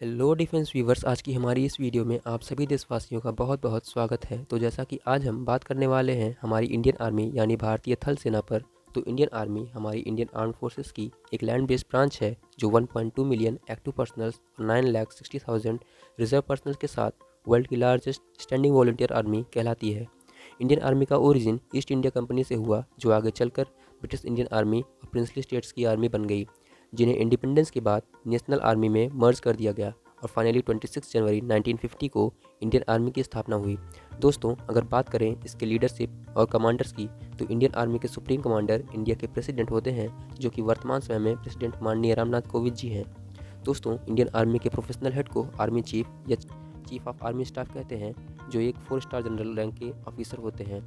Hello defence viewers, आज की हमारी इस वीडियो में आप सभी देशवासियों का बहुत बहुत स्वागत है। तो जैसा कि आज हम बात करने वाले हैं हमारी इंडियन आर्मी यानी भारतीय थल सेना पर। तो इंडियन आर्मी हमारी इंडियन आर्म फोर्सेस की एक लैंड बेस्ड ब्रांच है जो 1.2 मिलियन एक्टिव पर्सनल्स और 9,60,000 रिजर्व पर्सनल्स के साथ वर्ल्ड की लार्जेस्ट स्टैंडिंग वॉलंटियर आर्मी कहलाती है। इंडियन आर्मी का ओरिजिन ईस्ट इंडिया कंपनी से हुआ, जो आगे चलकर ब्रिटिश इंडियन आर्मी और प्रिंसली स्टेट्स की आर्मी बन गई, जिन्हें इंडिपेंडेंस के बाद नेशनल आर्मी में मर्ज कर दिया गया और फाइनली 26 जनवरी 1950 को इंडियन आर्मी की स्थापना हुई। दोस्तों, अगर बात करें इसके लीडरशिप और कमांडर्स की, तो इंडियन आर्मी के सुप्रीम कमांडर इंडिया के प्रेसिडेंट होते हैं, जो कि वर्तमान समय में प्रेसिडेंट माननीय रामनाथ कोविंद जी हैं। दोस्तों, इंडियन आर्मी के प्रोफेशनल हेड को आर्मी चीफ या चीफ ऑफ आर्मी स्टाफ कहते हैं, जो एक 4 स्टार जनरल रैंक के ऑफिसर होते हैं।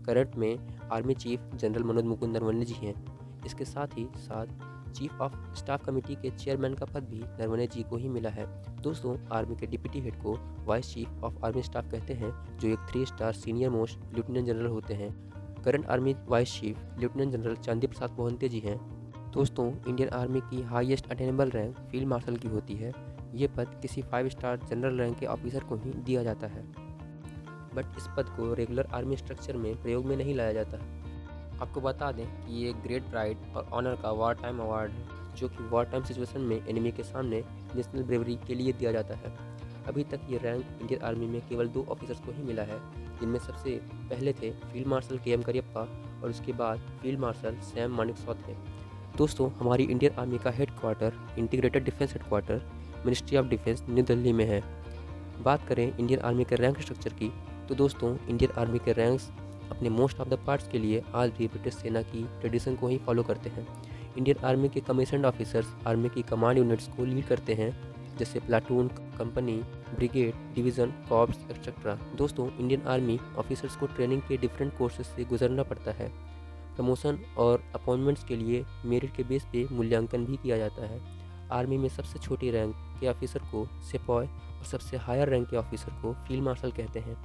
करंट में army chief general Manoj Mukund Naravane ji हैं। इसके साथ ही साथ चीफ ऑफ स्टाफ कमेटी के चेयरमैन का पद भी नरवणे जी को ही मिला है। दोस्तों, आर्मी के डिप्टी हेड को vice chief of army staff कहते हैं, जो एक 3 star senior most lieutenant general होते हैं। Current army vice chief lieutenant general चांदी प्रसाद मोहंती जी हैं। दोस्तों, इंडियन आर्मी की highest attainable rank field marshal की होती है। ये पद किसी 5 स्टार जनरल रैंक के ऑफिसर को ही दिया जाता है, बट इस पद को रेगुलर आर्मी स्ट्रक्चर में प्रयोग में नहीं लाया जाता। आपको बता दें कि ये ग्रेट प्राइड और ऑनर का वार टाइम अवार्ड है, जो कि वार टाइम सिचुएशन में एनिमी के सामने नेशनल ब्रेवरी के लिए दिया जाता है। अभी तक ये रैंक इंडियन आर्मी में केवल 2 ऑफिसर्स को ही मिला है, जिनमें सबसे पहले थे फील्ड मार्शल KM करियप्पा और उसके बाद फील्ड मार्शल सैम मानेकशॉ थे। दोस्तों, हमारी इंडियन आर्मी का headquarter integrated defence headquarter ministry of defence new Delhi में है। बात करें इंडियन आर्मी के रैंक स्ट्रक्चर की, तो दोस्तों, इंडियन आर्मी के रैंक्स अपने मोस्ट ऑफ द पार्ट्स के लिए आज भी ब्रिटिश सेना की ट्रेडिशन को ही फॉलो करते हैं। इंडियन आर्मी के कमीशन्ड ऑफिसर्स आर्मी की कमांड यूनिट्स को लीड करते हैं, जैसे platoon, company, brigade, division, corps etcetera. दोस्तों, इंडियन आर्मी ऑफिसर्स को ट्रेनिंग के डिफरेंट कोर्सेज से गुजरना पड़ता है। प्रमोशन और अपॉइंटमेंट्स के लिए मेरिट के बेस पे मूल्यांकन भी किया जाता है। आर्मी में सबसे छोटी रैंक के ऑफिसर को सेपॉय और सबसे हायर रैंक के ऑफिसर को फील्ड मार्शल कहते हैं।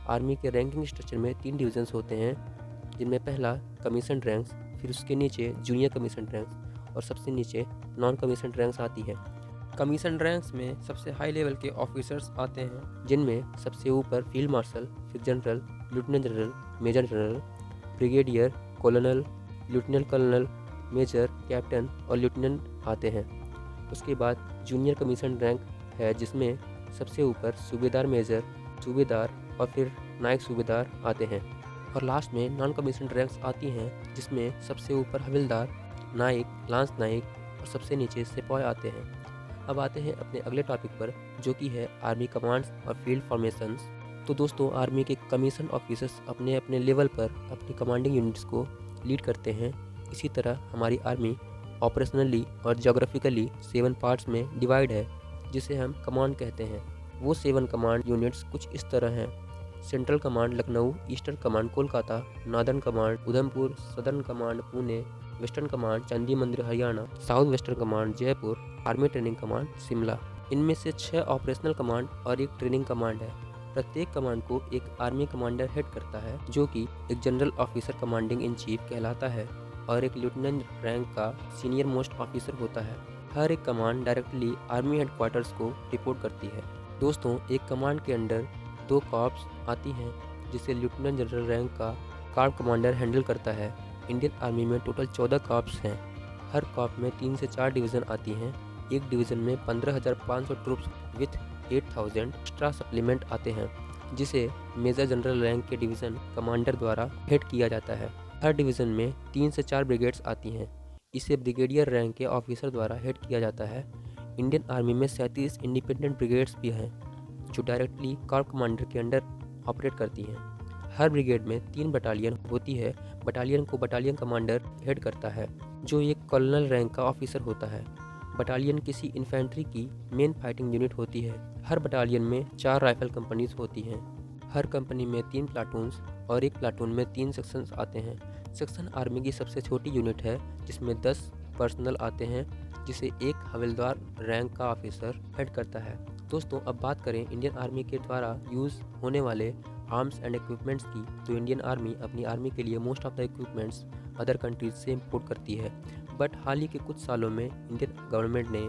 आर्मी के रैंकिंग स्ट्रक्चर में 3 डिवीजन्स होते हैं, जिनमें पहला कमीशन रैंक्स, फिर उसके नीचे जूनियर कमीशन रैंक्स और सबसे नीचे नॉन कमीशन रैंक्स आती है। कमीशन रैंक्स में सबसे हाई लेवल के ऑफिसर्स आते हैं, जिनमें सबसे ऊपर फील्ड मार्शल, फिर general, lieutenant general, major general, brigadier, colonel, lieutenant colonel, major, captain और लेफ्टिनेंट आते हैं। उसके बाद जूनियर कमीशन रैंक है, जिसमें सबसे ऊपर सूबेदार मेजर, सूबेदार और फिर नायक सूबेदार आते हैं। और लास्ट में नॉन कमीशन रैंक्स आती हैं, जिसमें सबसे ऊपर हविलदार, नायक, लांस नायक और सबसे नीचे सिपाही आते हैं। अब आते हैं अपने अगले टॉपिक पर, जो कि है आर्मी कमांड्स और फील्ड फॉर्मेशंस। तो दोस्तों, आर्मी के कमीशन ऑफिसर्स अपने अपने लेवल पर अपनी कमांडिंग यूनिट्स को लीड करते हैं। इसी तरह हमारी आर्मी ऑपरेशनली और जोग्राफिकली 7 पार्ट्स में डिवाइड है, जिसे हम कमांड कहते हैं। वो 7 कमांड यूनिट्स कुछ इस तरह हैं: central command Lucknow, eastern command Kolkata, northern command Udhampur, southern command Pune, western command Chandi Mandir Haryana, south western command Jaipur, army training command Shimla. इनमें से 6 ऑपरेशनल कमांड और एक ट्रेनिंग कमांड है। प्रत्येक कमांड को एक आर्मी कमांडर हेड करता है, जो कि एक general officer commanding in chief कहलाता है और एक लेफ्टिनेंट रैंक का सीनियर मोस्ट ऑफिसर होता है। हर एक कमांड डायरेक्टली आर्मी हेडक्वार्टर्स को रिपोर्ट करती है। दोस्तों, एक कमांड के अंडर 2 कॉर्प्स आती हैं, जिसे लेफ्टिनेंट जनरल रैंक का कॉर्प कमांडर हैंडल करता है। इंडियन आर्मी में टोटल 14 कॉर्प्स हैं। हर कॉर्प में 3 से 4 डिवीज़न आती हैं। एक डिवीज़न में 15,500 ट्रूप्स विथ 8,000 एक्स्ट्रा सप्लीमेंट आते हैं, जिसे मेजर जनरल रैंक के डिवीज़न कमांडर द्वारा हेड किया जाता है। हर डिवीज़न में 3 से 4 ब्रिगेड्स आती हैं। इसे ब्रिगेडियर रैंक के ऑफिसर द्वारा हेड किया जाता है। इंडियन आर्मी में 37 इंडिपेंडेंट ब्रिगेड्स भी हैं, जो डायरेक्टली कॉर्प कमांडर के अंडर ऑपरेट करती हैं। हर ब्रिगेड में 3 बटालियन होती है। बटालियन को बटालियन कमांडर हेड करता है, जो एक कर्नल रैंक का ऑफिसर होता है। बटालियन किसी इन्फेंट्री की मेन फाइटिंग यूनिट होती है। हर बटालियन में 4 राइफल कंपनीज होती हैं। हर कंपनी में 3 प्लाटून्स और एक प्लाटून में 3 सेक्शंस आते हैं। सेक्शन आर्मी की सबसे छोटी यूनिट है, जिसमें 10 पर्सनल आते हैं, जिसे एक हवलदार रैंक का ऑफिसर हेड करता है। दोस्तों, अब बात करें इंडियन आर्मी के द्वारा यूज़ होने वाले आर्म्स एंड इक्विपमेंट्स की, तो इंडियन आर्मी अपनी आर्मी के लिए most of the equipments other countries से इम्पोर्ट करती है। बट हाल ही के कुछ सालों में इंडियन गवर्नमेंट ने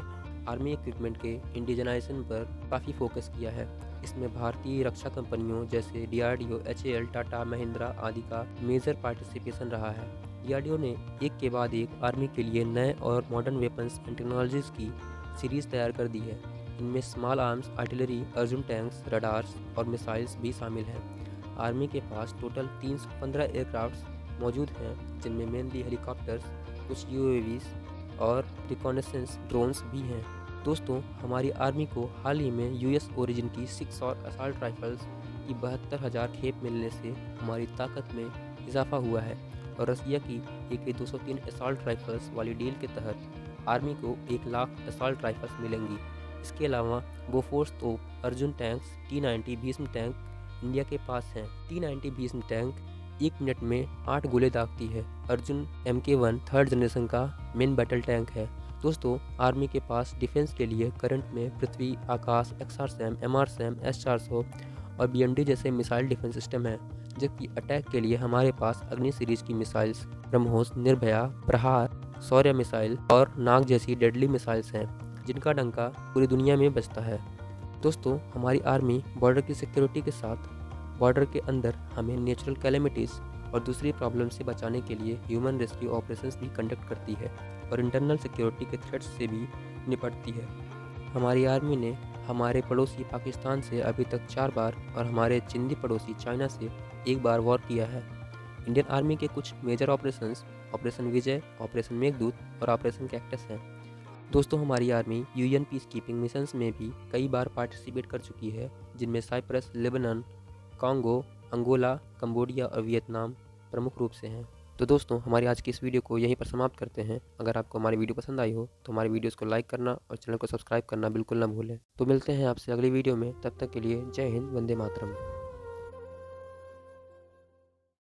आर्मी इक्विपमेंट के इंडिजनाइजेशन पर काफ़ी फोकस किया है। इसमें भारतीय रक्षा कंपनियों जैसे DRDO, HAL, टाटा, महिंद्रा आदि का मेजर पार्टिसिपेशन रहा है। DRDO ने एक के बाद एक आर्मी के लिए नए और मॉडर्न वेपन्स एंड टेक्नोलॉजीज़ की सीरीज़ तैयार कर दी है। इनमें small arms, artillery, Arjun tanks, radars और मिसाइल्स भी शामिल हैं। आर्मी के पास टोटल 315 एयरक्राफ्ट मौजूद हैं, जिनमें मेनली हेलीकॉप्टर्स, कुछ UAVs और रिकॉनेसेंस ड्रोन्स भी हैं। दोस्तों, हमारी आर्मी को हाल ही में US ओरिजिन की 6 और असॉल्ट राइफल्स की 72,000 खेप मिलने से हमारी ताकत में इजाफा हुआ है और रसिया की AK-203 असॉल्ट राइफल्स वाली डील के तहत आर्मी को 1 लाख असॉल्ट राइफल्स मिलेंगी। इसके अलावा बोफोर्स तोप, Arjun tanks, T-90 Bhishma tank India के पास हैं। T-90 भीष्म टैंक 1 मिनट में 8 गोले दागती है। अर्जुन MK1 थर्ड जनरेशन का मेन बैटल टैंक है। दोस्तों, आर्मी के पास डिफेंस के लिए करंट में पृथ्वी, आकाश, XRSAM, MRSAM, S-400 और BMD जैसे मिसाइल डिफेंस सिस्टम हैं, जबकि अटैक के लिए हमारे पास अग्नि सीरीज की मिसाइल्स ब्रह्मोस, निर्भया, प्रहार, शौर्य मिसाइल और नाग जैसी डेडली मिसाइल्स हैं, जिनका डंका पूरी दुनिया में बजता है। दोस्तों, हमारी आर्मी बॉर्डर की सिक्योरिटी के साथ बॉर्डर के अंदर हमें नेचुरल कैलेमिटीज़ और दूसरी प्रॉब्लम से बचाने के लिए ह्यूमन रेस्क्यू ऑपरेशंस भी कंडक्ट करती है और इंटरनल सिक्योरिटी के थ्रेट्स से भी निपटती है। हमारी आर्मी ने हमारे पड़ोसी पाकिस्तान से अभी तक 4 बार और हमारे चिंदी पड़ोसी चाइना से 1 बार वॉर किया है। इंडियन आर्मी के कुछ major operations operation Vijay, operation Meghdoot और ऑपरेशन कैक्टस हैं। दोस्तों, हमारी army UN peace keeping missions में भी कई बार पार्टिसिपेट कर चुकी है, जिनमें Cyprus, Lebanon, Congo, Angola, Cambodia और वियतनाम प्रमुख रूप से हैं। तो दोस्तों, हमारी आज की इस वीडियो को यहीं पर समाप्त करते हैं। अगर आपको हमारी वीडियो पसंद आई हो तो हमारी वीडियोस को लाइक करना और चैनल को सब्सक्राइब करना बिल्कुल ना भूलें। तो मिलते हैं आपसे अगली वीडियो में, तब तक के लिए जय हिंद, वंदे मातरम।